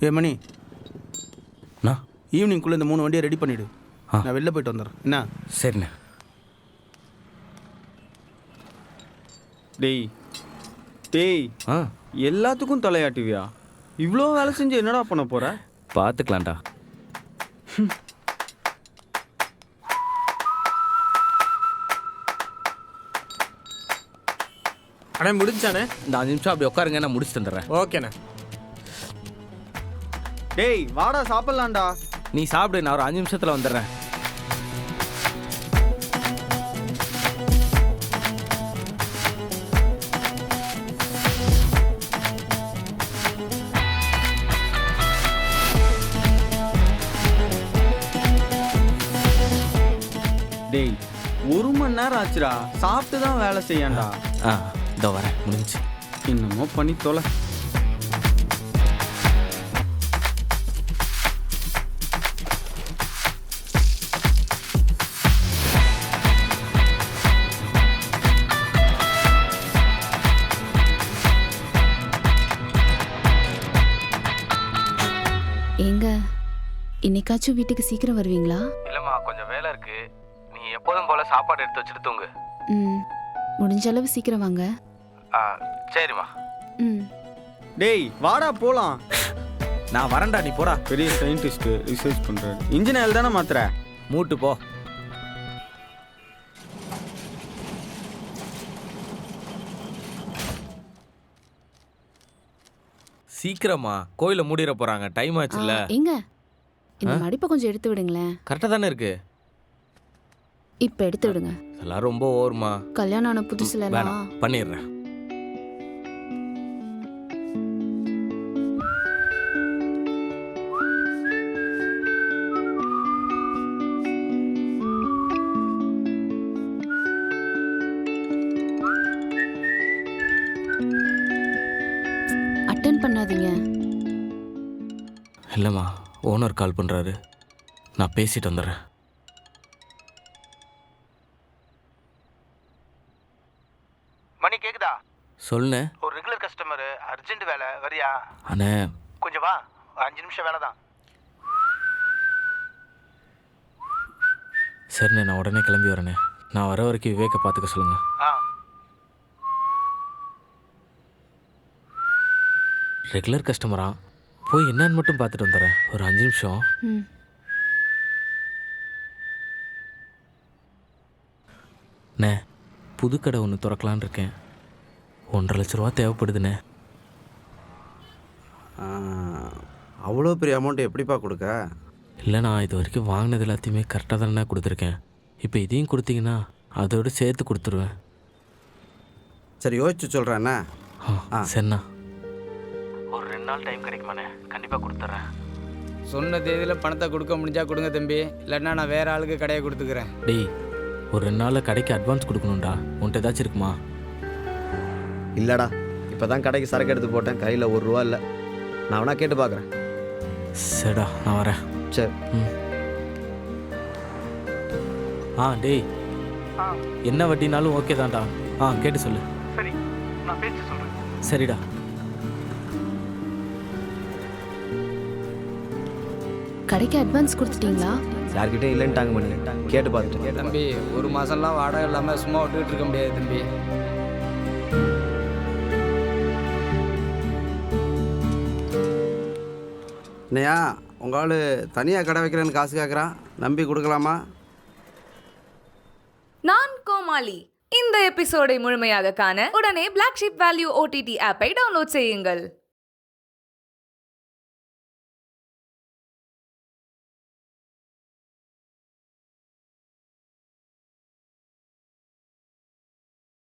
ஏ மணி, அண்ணா ஈவினிங்குள்ளே இந்த 3 வண்டியை ரெடி பண்ணிவிடு. நான் வெளில போயிட்டு வந்துடுறேன். என்ன? சரிண்ணே. டேய் டேய் எல்லாத்துக்கும் தலையாட்டுவியா? இவ்வளோ வேலை செஞ்சு என்னடா பண்ண போற? பார்த்துக்கலாம்டா. அண்ணே முடிஞ்சானே? இந்த 5 நிமிஷம் அப்படி உட்காருங்க, நான் முடிச்சு தந்துடுறேன். ஓகேண்ணே. டேய் வாடா சாப்பிட்லாம்டா. நீ சாப்பிடு, நான் ஒரு 5 நிமிஷத்தில் வந்துடுறேன். டேய் 1 மணி நேரம் ஆச்சுடா, சாப்பிட்டு தான் வேலை செய்யண்டா. இதோ வரேன், முடிஞ்சு. என்னமோ பண்ணி தொலை. ஏங்க, இன்னைக்காச்சும் வீட்டுக்கு சீக்கிரம் வருவீங்களா? இல்லைம்மா, கொஞ்சம் வேலை இருக்கு. நீ எப்போதும் போல சாப்பாடு எடுத்து வச்சுட்டு தூங்கு. முடிஞ்ச அளவு சீக்கிரம் வாங்க. சரிம்மா. டேய் வாடா போலாம். நான் வரேன்டா, நீ போடா. பெரிய சயின்டிஸ்ட் ரிசர்ச் பண்றாரு. இன்ஜின் ஆயில் தானே மாத்துற? மூட்டு போ. சீக்கிரமா, கோயில மூடிற போறாங்க, டைம் ஆச்சுல்ல. ஏங்க, இந்த மடிப்பை கொஞ்சம் எடுத்து விடுங்களேன். கரெக்டா தானே இருக்கு. இப்ப எடுத்து விடுங்க. அதெல்லாம் ரொம்ப ஓவர்மா. கல்யாணம் ஆன புதுசுல எல்லாம் பண்ணிடுறேன். அட்டென்ட் பண்ணாதீங்க. இல்லைம்மா, ஓனர் கால் பண்ணுறாரு, நான் பேசிட்டு வந்துடுறேன். மணி கேக்குதா? சொல்லுண்ணே. ஒரு ரெகுலர் கஸ்டமர், அர்ஜென்ட் வேலை, வரியா? அண்ணே கொஞ்சம் வா, ஒரு 5 நிமிஷம் வேலை தான். சரிண்ணே, நான் உடனே கிளம்பி வரேண்ணே. நான் வர வரைக்கும் விவேக்கை பார்த்துக்க சொல்லுங்க. ரெகுலர் கஸ்டமரா? போய் என்னன்னு மட்டும் பார்த்துட்டு வந்துடுறேன், ஒரு 5 நிமிஷம். அண்ணே, புது கடை ஒன்று திறக்கலான்னு இருக்கேன். 1.5 லட்ச ரூபா தேவைப்படுதுண்ணே. அவ்வளோ பெரிய அமௌண்ட் எப்படிப்பா கொடுக்க? இல்லை, நான் இது வரைக்கும் வாங்கினது எல்லாத்தையுமே கரெக்டாக தானே கொடுத்துருக்கேன். இப்போ இதையும் கொடுத்தீங்கன்னா அதோடு சேர்த்து கொடுத்துருவேன். சரி, யோசிச்சு சொல்கிறேண்ணா. சரிண்ணா, ஒரு 2 நாள் டைம் கிடைக்குமாண்ணே? கண்டிப்பாக கொடுத்துட்றேன். சொன்ன தேதியில் பணத்தை கொடுக்க முடிஞ்சா கொடுங்க தம்பி, இல்லைன்னா நான் வேற ஆளுக்கு கடையை கொடுத்துக்கிறேன். டேய், ஒரு 2 நாளில் கடைக்கு அட்வான்ஸ் கொடுக்கணும்டா. உன்ட்ட ஏதாச்சும் இருக்குமா? இல்லைடா, இப்போ தான் கடைக்கு சரக்கு எடுத்து போட்டேன், கையில் 1 ரூபா இல்லை. நான் வேணா கேட்டு பார்க்குறேன். சரிடா, நான் வரேன். சரி. டேய், என்ன வட்டினாலும் ஓகே தான்டா. கேட்டு சொல்லு. சரி, நான் பேசி சொல்கிறேன். சரிடா. கடைக்கு அட்வான்ஸ் கொடுத்துட்டீங்களா? யார்கிட்டே இல்லைன்ட்டாங்க மணி, கேட்டு பார்த்துட்டு. தம்பி, 1 மாதம்லாம் வாடகை இல்லாமல் சும்மா விட்டுக்கிட்டு இருக்க முடியாது தம்பி. என்னையா, உங்கள் ஆள் தனியாக கடை வைக்கிறேன்னு காசு கேட்குறான், நம்பி கொடுக்கலாமா? நான் கோமாளி. இந்த எபிசோடை முழுமையாக காண உடனே Black Sheep Value OTT ஆப்பை டவுன்லோட் செய்யுங்கள்.